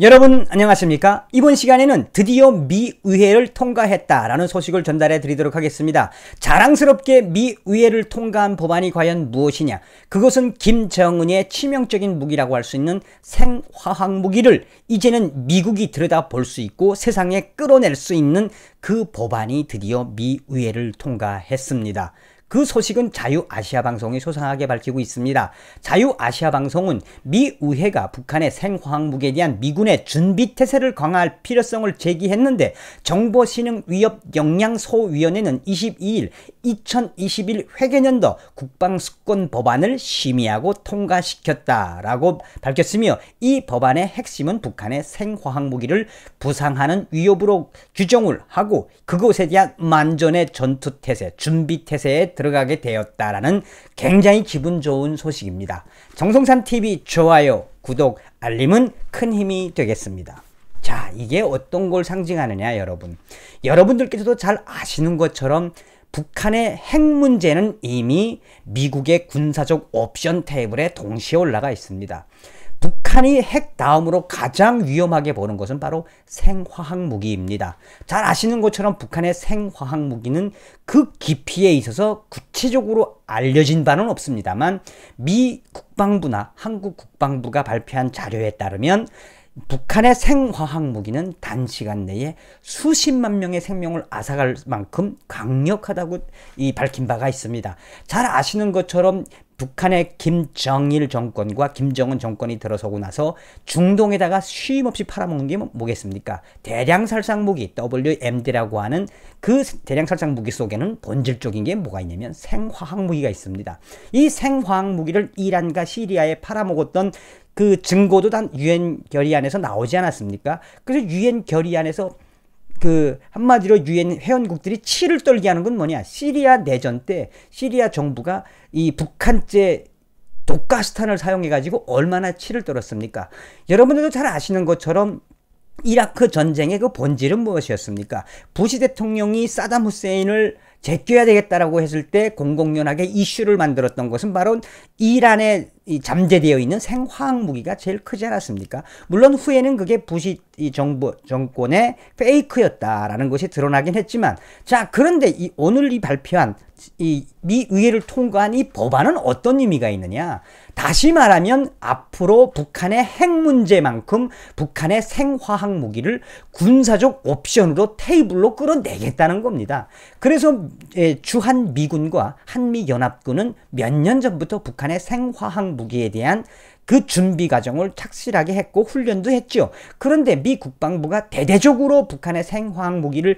여러분 안녕하십니까? 이번 시간에는 드디어 미 의회를 통과했다라는 소식을 전달해 드리도록 하겠습니다. 자랑스럽게 미 의회를 통과한 법안이 과연 무엇이냐? 그것은 김정은의 치명적인 무기라고 할 수 있는 생화학 무기를 이제는 미국이 들여다볼 수 있고 세상에 끌어낼 수 있는 그 법안이 드디어 미 의회를 통과했습니다. 그 소식은 자유아시아방송이 소상하게 밝히고 있습니다. 자유아시아방송은 미 의회가 북한의 생화학무기에 대한 미군의 준비태세를 강화할 필요성을 제기했는데 정보신흥위협역량소위원회는 22일 2021 회계년도 국방수권 법안을 심의하고 통과시켰다라고 밝혔으며 이 법안의 핵심은 북한의 생화학무기를 부상하는 위협으로 규정을 하고 그것에 대한 만전의 전투태세, 준비태세에 들어가게 되었다라는 굉장히 기분 좋은 소식입니다. 정성산TV 좋아요, 구독, 알림은 큰 힘이 되겠습니다. 자, 이게 어떤 걸 상징하느냐 여러분. 여러분들께서도 잘 아시는 것처럼 북한의 핵 문제는 이미 미국의 군사적 옵션 테이블에 동시에 올라가 있습니다. 북한이 핵 다음으로 가장 위험하게 보는 것은 바로 생화학 무기입니다. 잘 아시는 것처럼 북한의 생화학 무기는 그 깊이에 있어서 구체적으로 알려진 바는 없습니다만 미 국방부나 한국 국방부가 발표한 자료에 따르면 북한의 생화학 무기는 단시간 내에 수십만 명의 생명을 앗아갈 만큼 강력하다고 밝힌 바가 있습니다. 잘 아시는 것처럼 북한의 김정일 정권과 김정은 정권이 들어서고 나서 중동에다가 쉼없이 팔아먹는 게 뭐겠습니까? 대량살상 무기 WMD라고 하는 그 대량살상 무기 속에는 본질적인 게 뭐가 있냐면 생화학 무기가 있습니다. 이 생화학 무기를 이란과 시리아에 팔아먹었던 그 증거도 단 유엔 결의안에서 나오지 않았습니까? 그래서 유엔 결의안에서 한마디로 유엔 회원국들이 치를 떨게 하는 건 뭐냐? 시리아 내전 때 시리아 정부가 이 북한제 독가스탄을 사용해가지고 얼마나 치를 떨었습니까? 여러분들도 잘 아시는 것처럼 이라크 전쟁의 그 본질은 무엇이었습니까? 부시 대통령이 사담 후세인을 제껴야 되겠다라고 했을 때 공공연하게 이슈를 만들었던 것은 바로 이란에 잠재되어 있는 생화학 무기가 제일 크지 않았습니까? 물론 후에는 그게 부시 정권의 페이크였다라는 것이 드러나긴 했지만, 자, 그런데 오늘 발표한 미 의회를 통과한 이 법안은 어떤 의미가 있느냐? 다시 말하면 앞으로 북한의 핵 문제만큼 북한의 생화학 무기를 군사적 옵션으로 테이블로 끌어내겠다는 겁니다. 그래서 주한 미군과 한미연합군은 몇 년 전부터 북한의 생화학 무기에 대한 그 준비 과정을 착실하게 했고 훈련도 했죠. 그런데 미 국방부가 대대적으로 북한의 생화학 무기를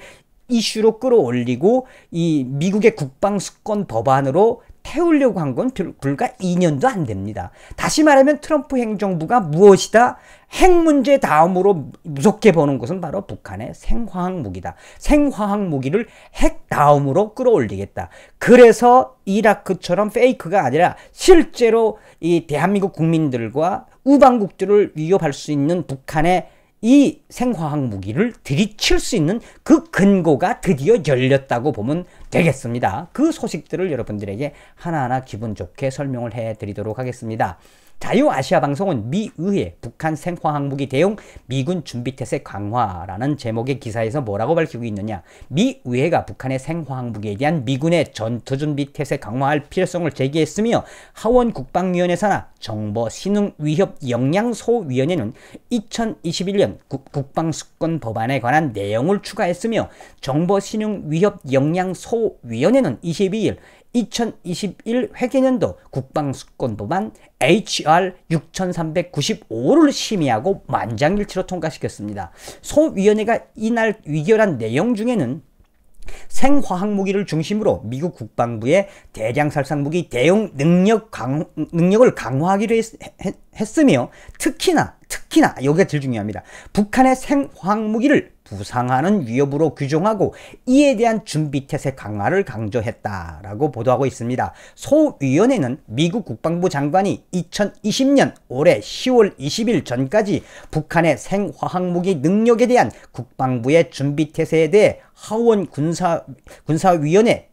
이슈로 끌어올리고 이 미국의 국방수권 법안으로 태우려고 한 건 불과 2년도 안 됩니다. 다시 말하면 트럼프 행정부가 무엇이다? 핵 문제 다음으로 무섭게 보는 것은 바로 북한의 생화학 무기다. 생화학 무기를 핵 다음으로 끌어올리겠다. 그래서 이라크처럼 페이크가 아니라 실제로 이 대한민국 국민들과 우방국들을 위협할 수 있는 북한의 이 생화학 무기를 들이칠 수 있는 그 근거가 드디어 열렸다고 보면 되겠습니다. 그 소식들을 여러분들에게 하나하나 기분 좋게 설명을 해드리도록 하겠습니다. 자유아시아방송은 미 의회 북한 생화학 무기 대응 미군 준비태세 강화라는 제목의 기사에서 뭐라고 밝히고 있느냐? 미 의회가 북한의 생화학 무기에 대한 미군의 전투준비태세 강화할 필요성을 제기했으며 하원 국방위원회 산하 정보신흥위협역량소위원회는 2021년 국방수권 법안에 관한 내용을 추가했으며 정보신흥위협역량소위원회는 22일 2021 회계년도 국방수권법안 HR 6395를 심의하고 만장일치로 통과시켰습니다. 소위원회가 이날 의결한 내용 중에는 생화학 무기를 중심으로 미국 국방부의 대량살상 무기 대응 능력을 강화하기로 했으며 특히나 여기가 제일 중요합니다. 북한의 생화학 무기를 부상하는 위협으로 규정하고 이에 대한 준비태세 강화를 강조했다라고 보도하고 있습니다. 소위원회는 미국 국방부 장관이 2020년 올해 10월 20일 전까지 북한의 생화학 무기 능력에 대한 국방부의 준비태세에 대해 하원 군사위원회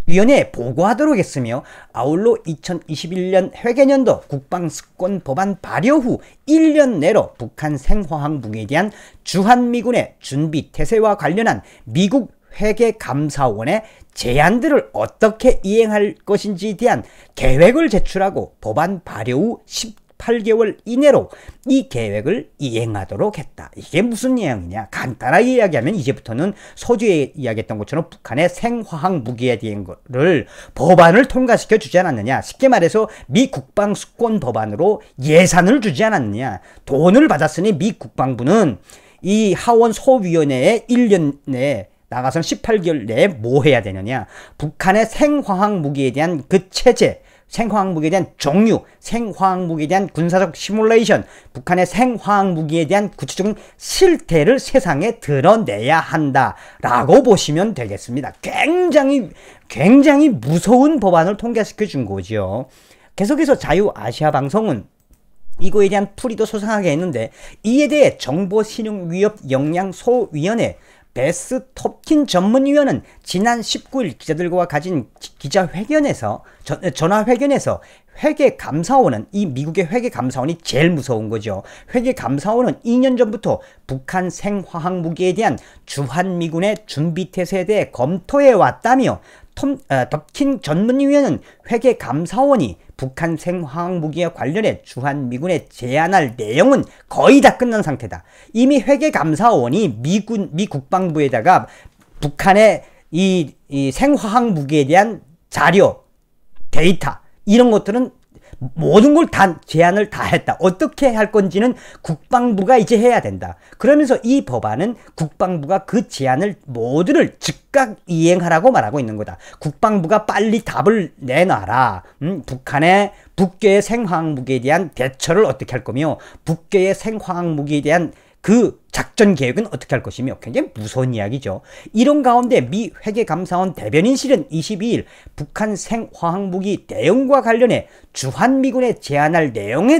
위원회에 보고하도록 했으며 아울러 2021년 회계년도 국방습권법안 발효 후 1년 내로 북한 생화학 무기에 대한 주한미군의 준비 태세와 관련한 미국 회계감사원의 제안들을 어떻게 이행할 것인지에 대한 계획을 제출하고 법안 발효 후 18개월 이내로 이 계획을 이행하도록 했다. 이게 무슨 내용이냐? 간단하게 이야기하면 이제부터는 서두에 이야기했던 것처럼 북한의 생화학 무기에 대한 거를 법안을 통과시켜 주지 않았느냐? 쉽게 말해서 미 국방수권 법안으로 예산을 주지 않았느냐? 돈을 받았으니 미 국방부는 이 하원 소위원회에 1년 내에 나가서는 18개월 내에 뭐 해야 되느냐? 북한의 생화학 무기에 대한 그 체제, 생화학 무기에 대한 종류, 생화학 무기에 대한 군사적 시뮬레이션, 북한의 생화학 무기에 대한 구체적인 실태를 세상에 드러내야 한다라고 보시면 되겠습니다. 굉장히 무서운 법안을 통과시켜 준 거죠. 계속해서 자유아시아방송은 이거에 대한 풀이도 소상하게 했는데 이에 대해 정보신용위협영양소위원회 베스 톱킨 전문위원은 지난 19일 기자들과 가진 기자회견에서 전화회견에서 회계감사원은 이 미국의 회계감사원이 제일 무서운 거죠. 회계감사원은 2년 전부터 북한 생화학 무기에 대한 주한미군의 준비태세에 대해 검토해 왔다며 덥킨 전문위원은 회계감사원이 북한 생화학 무기와 관련해 주한미군에 제안할 내용은 거의 다 끝난 상태다. 이미 회계감사원이 미 국방부에다가 북한의 이 생화학 무기에 대한 자료, 데이터 이런 것들은 모든 걸 다 제안을 다 했다. 어떻게 할 건지는 국방부가 이제 해야 된다. 그러면서 이 법안은 국방부가 그 제안을 모두를 즉각 이행하라고 말하고 있는 거다. 국방부가 빨리 답을 내놔라. 북괴의 생화학 무기에 대한 대처를 어떻게 할 거며 북괴의 생화학 무기에 대한 그 작전 계획은 어떻게 할 것이며 굉장히 무서운 이야기죠. 이런 가운데 미 회계감사원 대변인실은 22일 북한 생화학 무기 대응과 관련해 주한미군에 제안할 내용에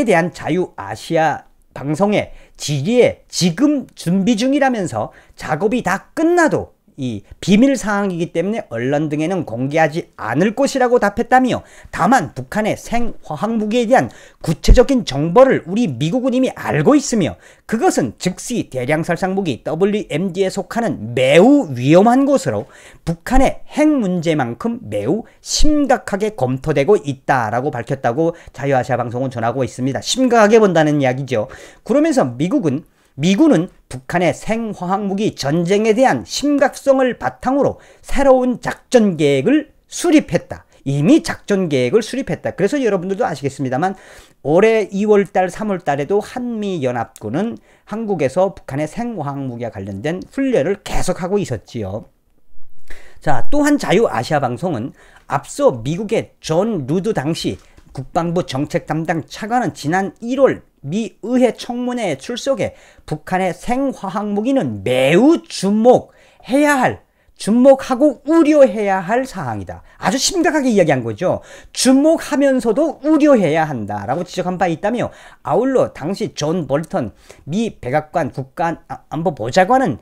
대한 자유아시아 방송의 질의에 지금 준비 중이라면서 작업이 다 끝나도 이 비밀 사항이기 때문에 언론 등에는 공개하지 않을 것이라고 답했다며 다만 북한의 생화학 무기에 대한 구체적인 정보를 우리 미국은 이미 알고 있으며 그것은 즉시 대량살상 무기 WMD에 속하는 매우 위험한 것으로 북한의 핵 문제만큼 매우 심각하게 검토되고 있다라고 밝혔다고 자유아시아 방송은 전하고 있습니다. 심각하게 본다는 이야기죠. 그러면서 미군은 북한의 생화학 무기 전쟁에 대한 심각성을 바탕으로 새로운 작전 계획을 수립했다. 이미 작전 계획을 수립했다. 그래서 여러분들도 아시겠습니다만 올해 2월달, 3월달에도 한미연합군은 한국에서 북한의 생화학 무기와 관련된 훈련을 계속하고 있었지요. 자, 또한 자유아시아 방송은 앞서 미국의 존 루드 당시 국방부 정책 담당 차관은 지난 1월 미 의회 청문회에 출석해 북한의 생화학 무기는 매우 주목하고 우려해야 할 사항이다. 아주 심각하게 이야기한 거죠. 주목하면서도 우려해야 한다라고 지적한 바 있다며 아울러 당시 존 볼턴 미 백악관 국가안보보좌관은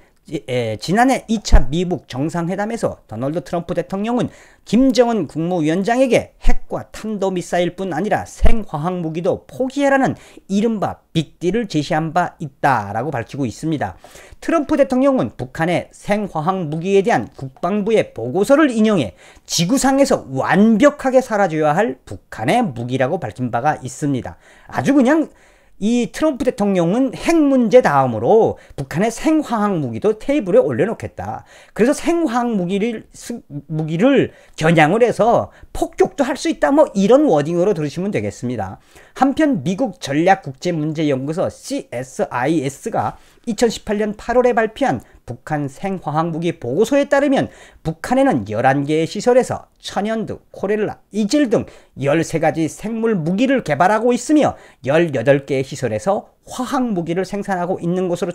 지난해 2차 미북 정상회담에서 도널드 트럼프 대통령은 김정은 국무위원장에게 핵과 탄도미사일뿐 아니라 생화학 무기도 포기해라는 이른바 빅딜을 제시한 바 있다라고 밝히고 있습니다. 트럼프 대통령은 북한의 생화학 무기에 대한 국방부의 보고서를 인용해 지구상에서 완벽하게 사라져야 할 북한의 무기라고 밝힌 바가 있습니다. 아주 그냥 이 트럼프 대통령은 핵 문제 다음으로 북한의 생화학 무기도 테이블에 올려놓겠다. 그래서 생화학 무기를 겨냥을 해서 폭격도 할 수 있다. 뭐 이런 워딩으로 들으시면 되겠습니다. 한편 미국 전략국제문제연구소 CSIS가 2018년 8월에 발표한 북한 생화학 무기 보고서에 따르면 북한에는 11개의 시설에서 천연두, 코렐라, 이질 등 13가지 생물 무기를 개발하고 있으며 18개의 시설에서 화학 무기를 생산하고 있는 것으로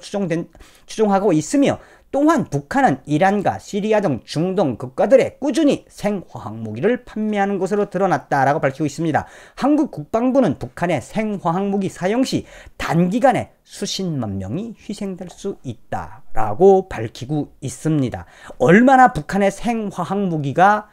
추정하고 있으며 또한 북한은 이란과 시리아 등 중동 국가들에 꾸준히 생화학무기를 판매하는 것으로 드러났다라고 밝히고 있습니다. 한국 국방부는 북한의 생화학무기 사용 시 단기간에 수십만 명이 희생될 수 있다라고 밝히고 있습니다. 얼마나 북한의 생화학무기가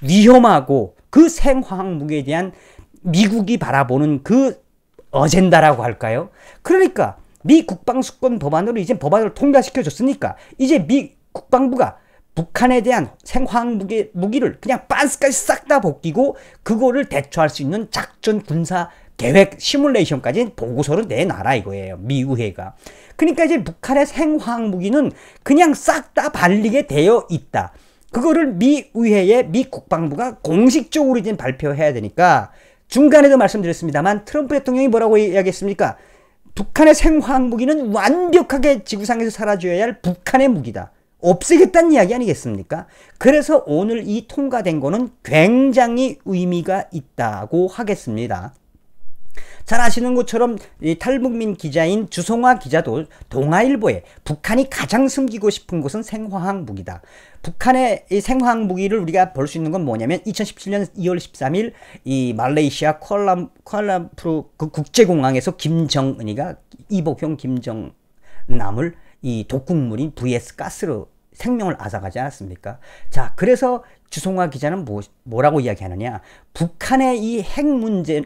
위험하고 그 생화학무기에 대한 미국이 바라보는 그 어젠다라고 할까요? 그러니까 미 국방수권 법안으로 이제 법안을 통과시켜줬으니까 이제 미 국방부가 북한에 대한 생화학무기를 그냥 빤스까지 싹 다 벗기고 그거를 대처할 수 있는 작전 군사 계획 시뮬레이션까지 보고서를 내놔라 이거예요. 미 의회가. 그러니까 이제 북한의 생화학무기는 그냥 싹 다 발리게 되어 있다. 그거를 미 의회에 미 국방부가 공식적으로 이제 발표해야 되니까 중간에도 말씀드렸습니다만 트럼프 대통령이 뭐라고 이야기했습니까? 북한의 생화학무기는 완벽하게 지구상에서 사라져야 할 북한의 무기다. 없애겠다는 이야기 아니겠습니까? 그래서 오늘 이 통과된 거는 굉장히 의미가 있다고 하겠습니다. 잘 아시는 것처럼 이 탈북민 기자인 주송화 기자도 동아일보에 북한이 가장 숨기고 싶은 것은 생화학 무기다. 북한의 이 생화학 무기를 우리가 볼 수 있는 건 뭐냐면 2017년 2월 13일 이 말레이시아 쿠알라룸푸르 그 국제공항에서 김정은이가 이복형 김정남을 이 독극물인 VS 가스로 생명을 앗아가지 않았습니까? 자, 그래서 주송화 기자는 뭐라고 이야기하느냐? 북한의 이 핵 문제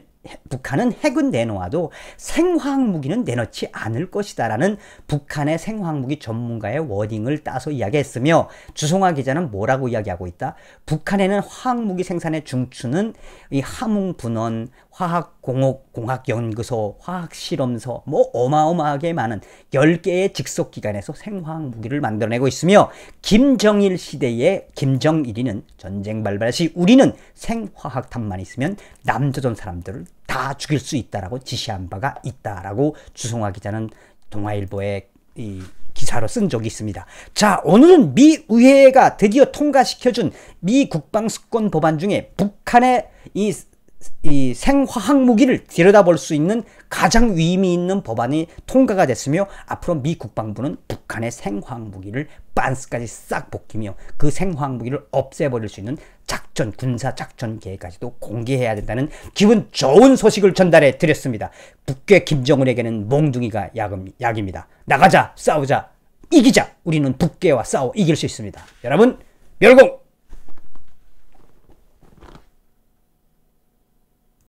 북한은 핵은 내놓아도 생화학 무기는 내놓지 않을 것이다 라는 북한의 생화학 무기 전문가의 워딩을 따서 이야기했으며 주송화 기자는 뭐라고 이야기하고 있다? 북한에는 화학 무기 생산의 중추는 이 함흥분원, 화학공학연구소, 화학실험소 뭐 어마어마하게 많은 10개의 직속기관에서 생화학 무기를 만들어내고 있으며 김정일 시대의 김정일이는 전쟁 발발 시 우리는 생화학탄만 있으면 남조선 사람들을 다 죽일 수 있다라고 지시한 바가 있다라고 주송화 기자는 동아일보에 이 기사로 쓴 적이 있습니다. 자, 오늘은 미 의회가 드디어 통과시켜준 미 국방수권 법안 중에 북한의 이 생화학 무기를 들여다볼 수 있는 가장 의미 있는 법안이 통과가 됐으며 앞으로 미 국방부는 북한의 생화학 무기를 빤스까지 싹 벗기며 그 생화학 무기를 없애버릴 수 있는 작전, 군사 작전 계획까지도 공개해야 된다는 기분 좋은 소식을 전달해 드렸습니다. 북괴 김정은에게는 몽둥이가 약입니다. 나가자, 싸우자, 이기자. 우리는 북괴와 싸워 이길 수 있습니다. 여러분, 멸공!